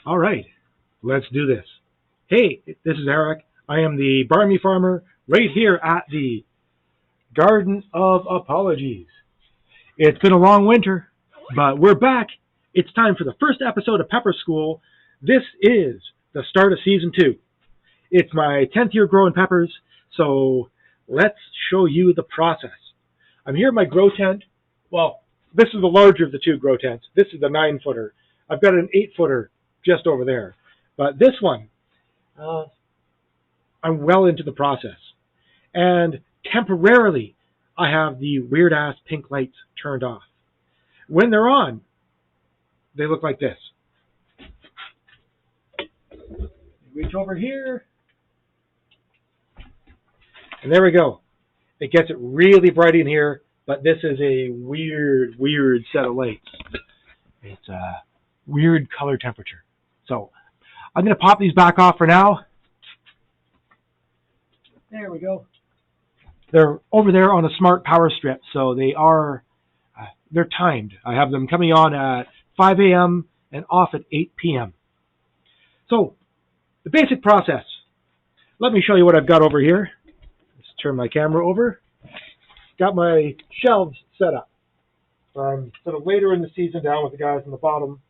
All right, let's do this. Hey, this is Eric. I am the Barmy Farmer right here at the Garden of Apologies. It's been a long winter, but we're back. It's time for the first episode of Pepper School. This is the start of season 2. It's my 10th year growing peppers, so let's show you the process. I'm here in my grow tent. Well, this is the larger of the two grow tents. This is the 9-footer. I've got an 8-footer just over there. But this one, I'm well into the process. And temporarily, I have the weird-ass pink lights turned off. When they're on, they look like this. Reach over here. And there we go. It gets it really bright in here, but this is a weird set of lights. It's a weird color temperature. So I'm going to pop these back off for now. There we go. They're over there on a smart power strip, so they're timed. I have them coming on at 5 a.m. and off at 8 p.m. So the basic process. Let me show you what I've got over here. Let's turn my camera over. Got my shelves set up. I'm sort of later in the season down with the guys on the bottom,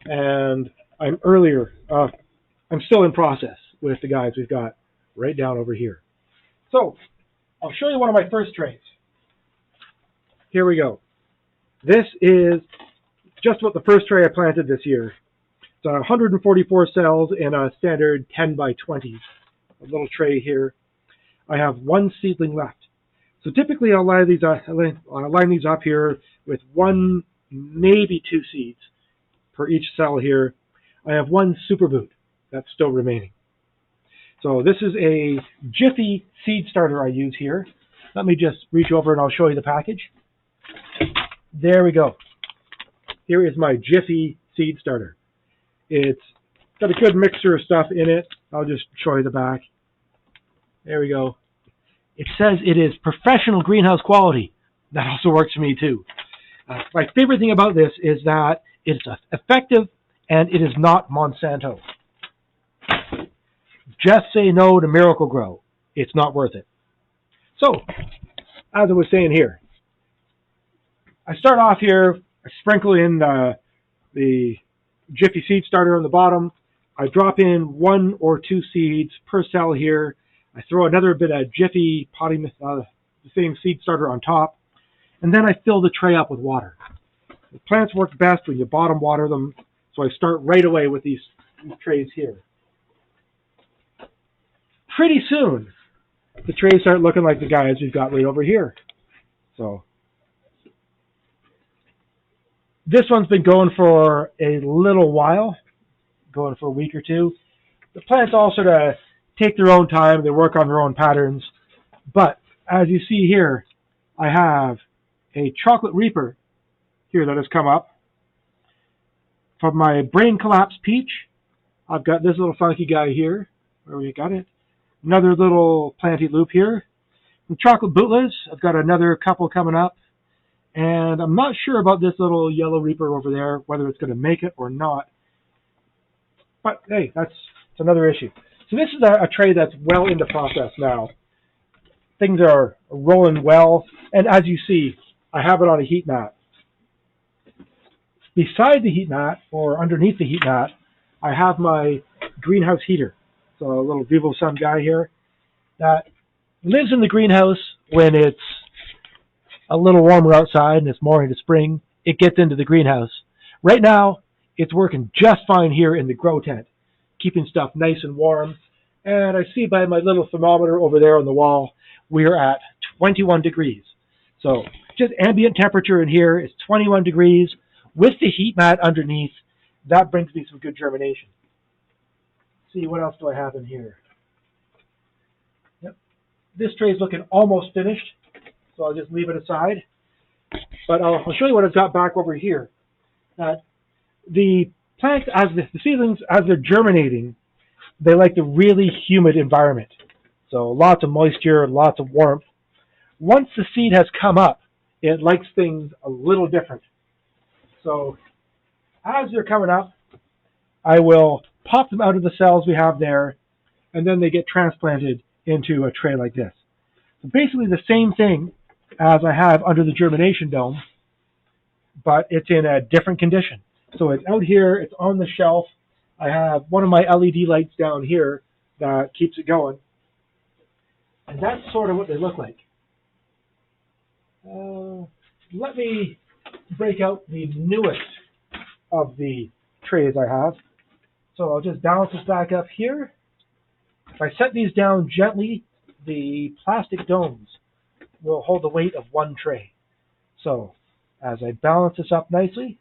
and I'm still in process with the guys we've got right down over here. So I'll show you one of my first trays. Here we go. This is just about the first tray I planted this year. It's 144 cells in a standard 10 by 20, a little tray here. I have one seedling left. So typically I'll line these up here with one, maybe 2 seeds per each cell here. I have one super boot that's still remaining. So this is a Jiffy seed starter I use here. Let me just reach over and I'll show you the package. There we go. Here is my Jiffy seed starter. It's got a good mixture of stuff in it. I'll just show you the back. There we go. It says it is professional greenhouse quality. That also works for me too. My favorite thing about this is that it's effective and it is not Monsanto. Just say no to Miracle-Gro. It's not worth it. So, as I was saying here, I start off here, I sprinkle in the Jiffy seed starter on the bottom. I drop in 1 or 2 seeds per cell here. I throw another bit of Jiffy the same seed starter on top, and then I fill the tray up with water. The plants work best when you bottom water them, so I start right away with these trays here. Pretty soon, the trays start looking like the guys we've got right over here. So this one's been going for a little while, going for a week or two. The plants all sort of take their own time. They work on their own patterns. But as you see here, I have a chocolate reaper here that has come up. From my brain collapse peach, I've got this little funky guy here. Where we got it? Another little planty loop here. From chocolate bootless, I've got another couple coming up. And I'm not sure about this little yellow reaper over there, whether it's going to make it or not. But hey, that's another issue. So this is a tray that's well into process now. Things are rolling well, and as you see, I have it on a heat mat. Beside the heat mat, or underneath the heat mat, I have my greenhouse heater. So a little Vivo Sun guy here that lives in the greenhouse when it's a little warmer outside and it's more into spring. It gets into the greenhouse. Right now, it's working just fine here in the grow tent, keeping stuff nice and warm. And I see by my little thermometer over there on the wall, we're at 21 degrees. So just ambient temperature in here is 21 degrees. With the heat mat underneath, that brings me some good germination. Let's see, what else do I have in here? Yep. This tray is looking almost finished, so I'll just leave it aside. But I'll show you what I've got back over here. The plants, the seedlings, as they're germinating, they like the really humid environment. So lots of moisture, lots of warmth. Once the seed has come up, it likes things a little different. So as they're coming up, I will pop them out of the cells we have there, and then they get transplanted into a tray like this. So basically the same thing as I have under the germination dome, but it's in a different condition. So it's out here, it's on the shelf. I have one of my LED lights down here that keeps it going. And that's sort of what they look like. Let me break out the newest of the trays I have. So I'll just balance this back up here. If I set these down gently, the plastic domes will hold the weight of one tray. So as I balance this up nicely,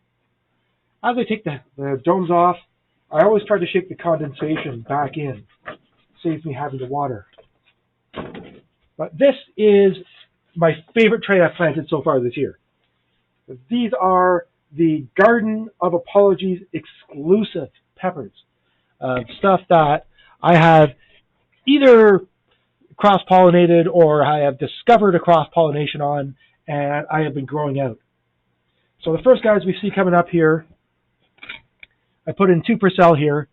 as I take the domes off, I always try to shake the condensation back in. Saves me having to water. But this is my favorite tray I've planted so far this year. These are the Garden of Apologies exclusive peppers. Stuff that I have either cross-pollinated or I have discovered a cross-pollination on, and I have been growing out. So the first guys we see coming up here, I put in 2 per cell here.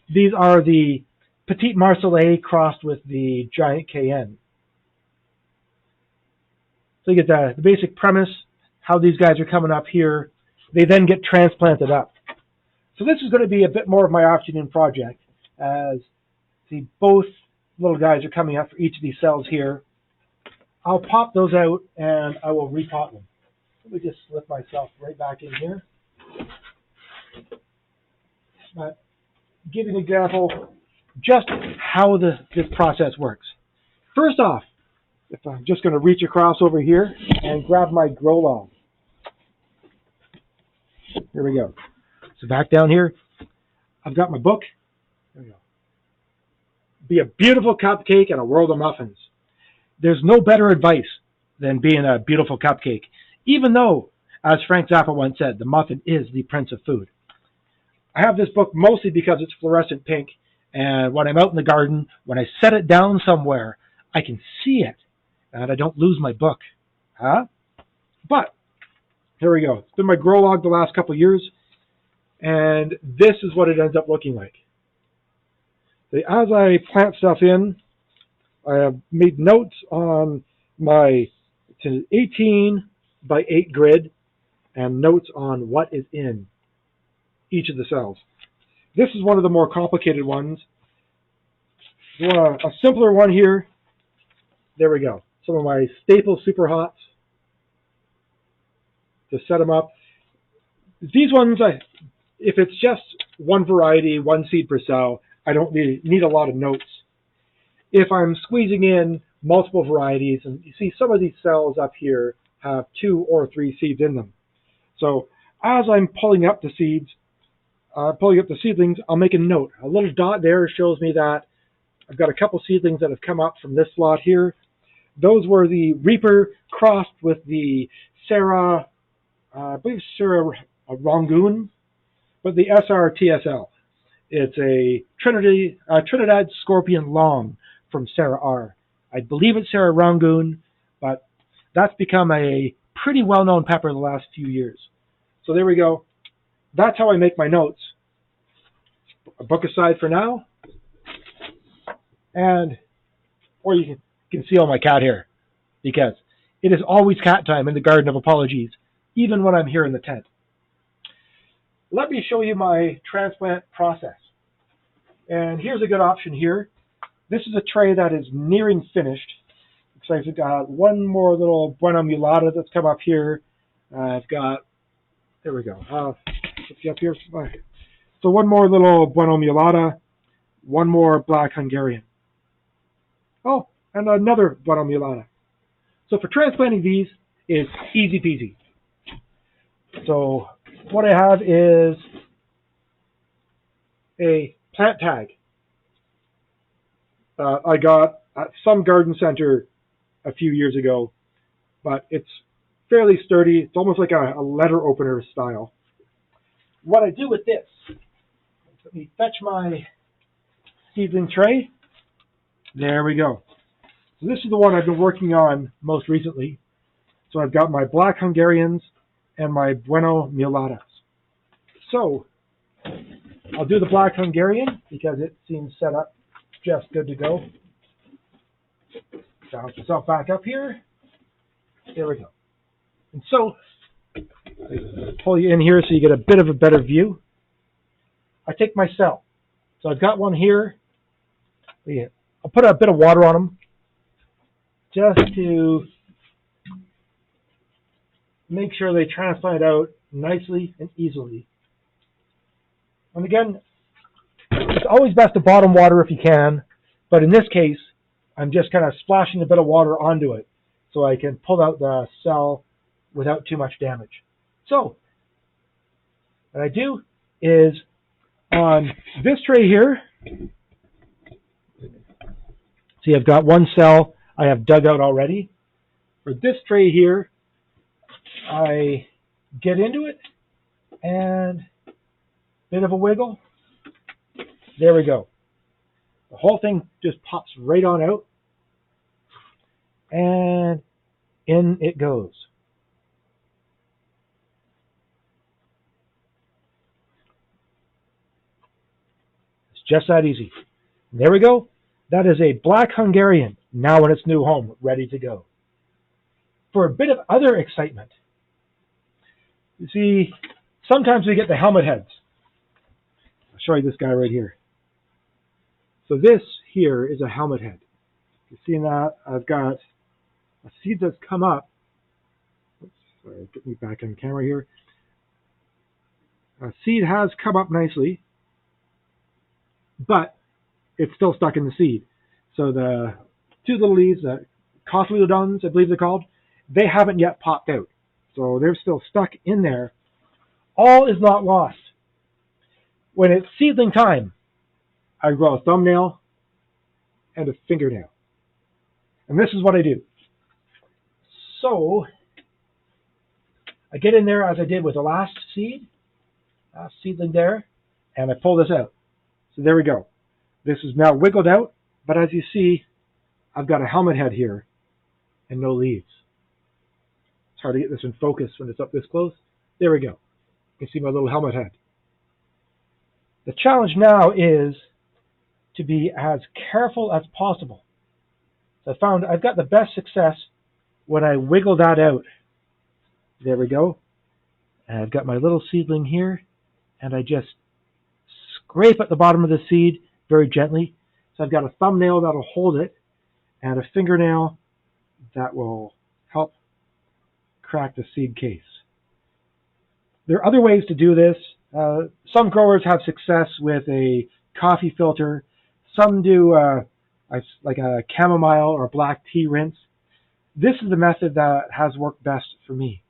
These are the Petite Marseillais crossed with the Giant Cayenne. So you get the basic premise, how these guys are coming up here. They then get transplanted up. So this is going to be a bit more of my afternoon project, as see both little guys are coming up for each of these cells here. I'll pop those out and I will repot them. Let me just slip myself right back in here. But give you an example just how this process works. First off, if I'm just going to reach across over here and grab my grow log. Here we go. So back down here, I've got my book. There we go. Be a beautiful cupcake and a world of muffins. There's no better advice than being a beautiful cupcake, even though, as Frank Zappa once said, the muffin is the prince of food. I have this book mostly because it's fluorescent pink, and when I'm out in the garden, when I set it down somewhere, I can see it, and I don't lose my book. But here we go. It's been my grow log the last couple of years, and this is what it ends up looking like. As I plant stuff in, I have made notes on my 18 by 8 grid and notes on what is in each of the cells. This is one of the more complicated ones. A simpler one here. There we go. Some of my staple super hots. To set them up. These ones, if it's just one variety, one seed per cell, I don't need a lot of notes. If I'm squeezing in multiple varieties, and you see some of these cells up here have 2 or 3 seeds in them. So as I'm pulling up the seeds, pulling up the seedlings, I'll make a note. A little dot there shows me that I've got a couple seedlings that have come up from this slot here. Those were the Reaper crossed with the Sarah, I believe Sarah Rangoon, but the SRTSL. It's a Trinidad Scorpion Long from Sarah R. I believe it's Sarah Rangoon, but that's become a pretty well-known pepper the last few years. So there we go. That's how I make my notes. A book aside for now. Or you can see all my cat hair, because it is always cat time in the Garden of Apologies, even when I'm here in the tent. Let me show you my transplant process. And here's a good option here. This is a tray that is nearing finished. Looks like I've got one more little Bueno Mulata that's come up here. I've got, there we go. Let's get up here. So one more little Bueno Mulata, one more Black Hungarian. Oh, and another Bueno Mulata. So for transplanting these is easy peasy. So what I have is a plant tag. I got at some garden center a few years ago, but it's fairly sturdy. It's almost like a letter opener style. What I do with this, let me fetch my seedling tray. There we go. So this is the one I've been working on most recently. So I've got my Black Hungarians and my Bueno Mulatas. So I'll do the Black Hungarian because it seems set up just good to go. Balance myself back up here. There we go. And so, I pull you in here so you get a bit of a better view. I take my cell. So I've got one here. I'll put a bit of water on them just to make sure they transplant out nicely and easily. And again, it's always best to bottom water if you can, but in this case, I'm just kind of splashing a bit of water onto it so I can pull out the cell without too much damage. So, what I do is on this tray here, see I've got one cell I have dug out already. For this tray here, I get into it and a bit of a wiggle. There we go. The whole thing just pops right on out and in it goes. It's just that easy. There we go. That is a Black Hungarian, now in its new home, ready to go. For a bit of other excitement, you see, sometimes we get the helmet heads. I'll show you this guy right here. So this here is a helmet head. You see that? I've got a seed that's come up. Oops, sorry, get me back on camera here. A seed has come up nicely, but it's still stuck in the seed. So the two little leaves, the cotyledons, I believe they're called, they haven't yet popped out. So they're still stuck in there. All is not lost. When it's seedling time, I grow a thumbnail and a fingernail. And this is what I do. So I get in there as I did with the last seedling there, and I pull this out. So there we go. This is now wiggled out, but as you see, I've got a helmet head here and no leaves. It's hard to get this in focus when it's up this close. There we go. You can see my little helmet head. The challenge now is to be as careful as possible. So I found I've got the best success when I wiggle that out. There we go. And I've got my little seedling here, and I just scrape at the bottom of the seed very gently. So I've got a thumbnail that'll hold it, and a fingernail that will help crack the seed case. There are other ways to do this. Some growers have success with a coffee filter. Some do like a chamomile or black tea rinse. This is the method that has worked best for me.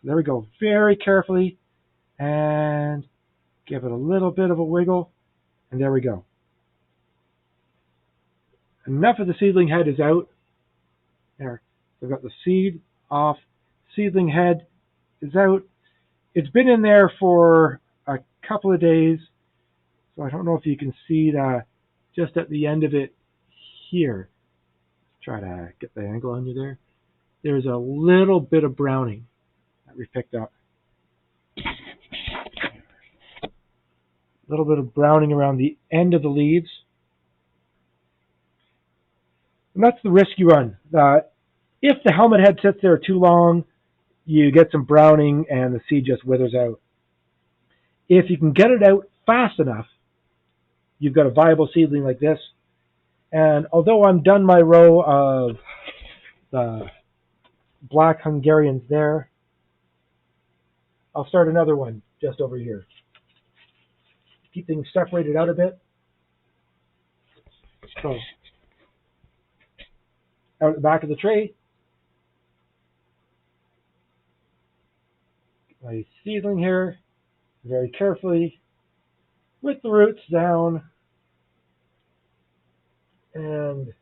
So there we go. Very carefully, and give it a little bit of a wiggle, and there we go. Enough of the seedling head is out. There. I've got the seed off. Seedling head is out. It's been in there for a couple of days, so I don't know if you can see that just at the end of it here. Let's try to get the angle on you there. There's a little bit of browning that we picked up. A little bit of browning around the end of the leaves. And that's the risk you run. If the helmet head sits there too long, you get some browning and the seed just withers out. If you can get it out fast enough, you've got a viable seedling like this. And although I'm done my row of the Black Hungarians there, I'll start another one just over here. Keep things separated out a bit. So, out at the back of the tray, my seedling here, very carefully, with the roots down, and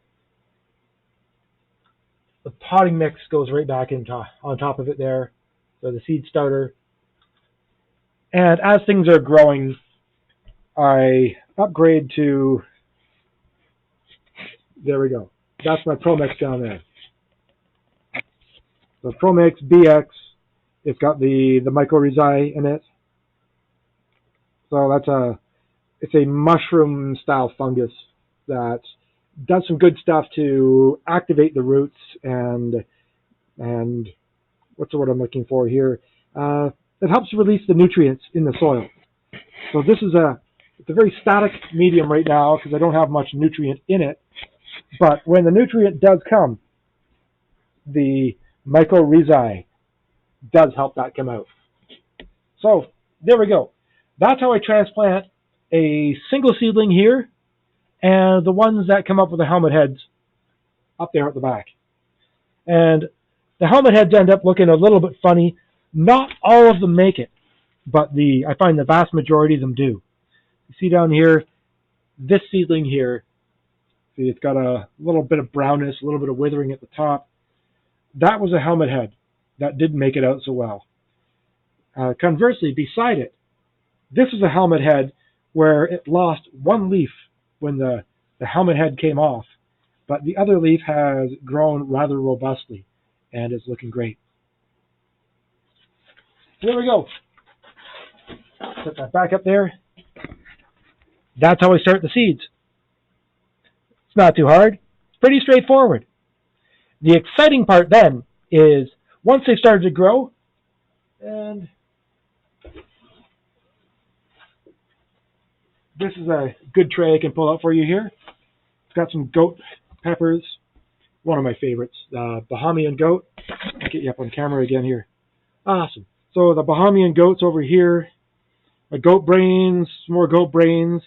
the potting mix goes right back on top of it there, so the seed starter. And as things are growing, I upgrade to, there we go. That's my ProMix down there. The ProMix BX, it's got the mycorrhizae in it. So that's a It's a mushroom-style fungus that does some good stuff to activate the roots and what's the word I'm looking for here? It helps release the nutrients in the soil. So this is it's a very static medium right now because I don't have much nutrient in it. But when the nutrient does come, the mycorrhizae does help that come out. So there we go. That's how I transplant a single seedling here and the ones that come up with the helmet heads up there at the back. And the helmet heads end up looking a little bit funny. Not all of them make it, but I find the vast majority of them do. You see down here, this seedling here, see it's got a little bit of brownness, a little bit of withering at the top. That was a helmet head that didn't make it out so well. Conversely, beside it, this is a helmet head where it lost one leaf when the helmet head came off, but the other leaf has grown rather robustly and is looking great. So there we go. Put that back up there. That's how I start the seeds. It's not too hard. It's pretty straightforward. The exciting part then is once they've started to grow, and this is a good tray I can pull out for you here. It's got some goat peppers, one of my favorites, the Bahamian goat. I'll get you up on camera again here. Awesome. So the Bahamian goats over here, my goat brains, some more goat brains,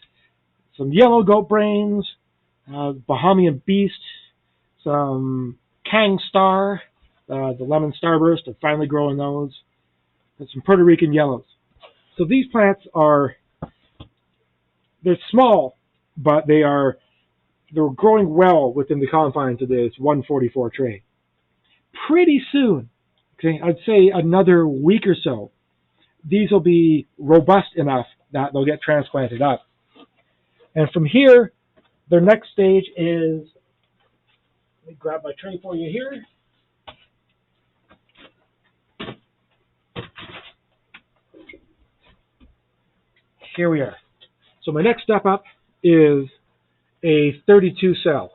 some yellow goat brains, Bahamian beast, some Kang Star, the lemon starburst. I'm finally growing those, and some Puerto Rican yellows. So these plants they're small, but they're growing well within the confines of this 144 tray. Pretty soon, okay, I'd say another week or so, these will be robust enough that they'll get transplanted up. And from here, their next stage is, let me grab my tray for you here. Here we are. So my next step up is a 32 cell.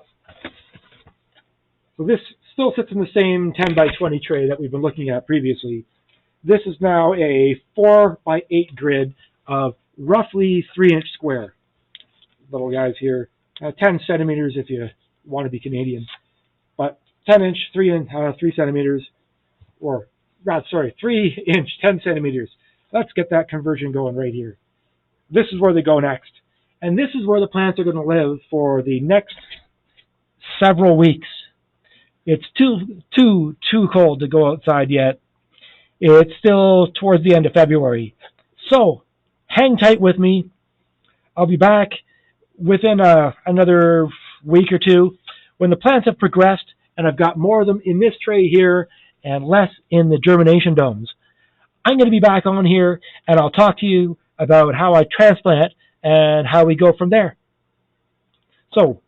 So this still sits in the same 10 by 20 tray that we've been looking at previously. This is now a 4 by 8 grid of roughly 3-inch square. Little guys here, 10 centimeters if you want to be Canadian, but 10-inch, 3 centimeters, or rather, sorry, 3-inch, 10 centimeters. Let's get that conversion going right here. This is where they go next, and this is where the plants are going to live for the next several weeks. It's too cold to go outside yet. It's still towards the end of February, so hang tight with me. I'll be back within another week or two when the plants have progressed and I've got more of them in this tray here and less in the germination domes. I'm going to be back on here and I'll talk to you about how I transplant and how we go from there. So,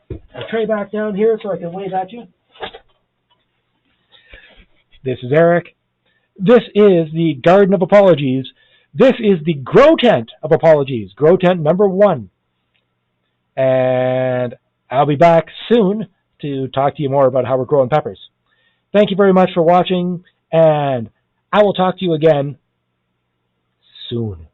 I'll tray back down here so I can wave at you. This is Eric. This is the Garden of Apologies. This is the Grow Tent of Apologies. Grow Tent number 1. And I'll be back soon to talk to you more about how we're growing peppers. Thank you very much for watching, and I will talk to you again soon.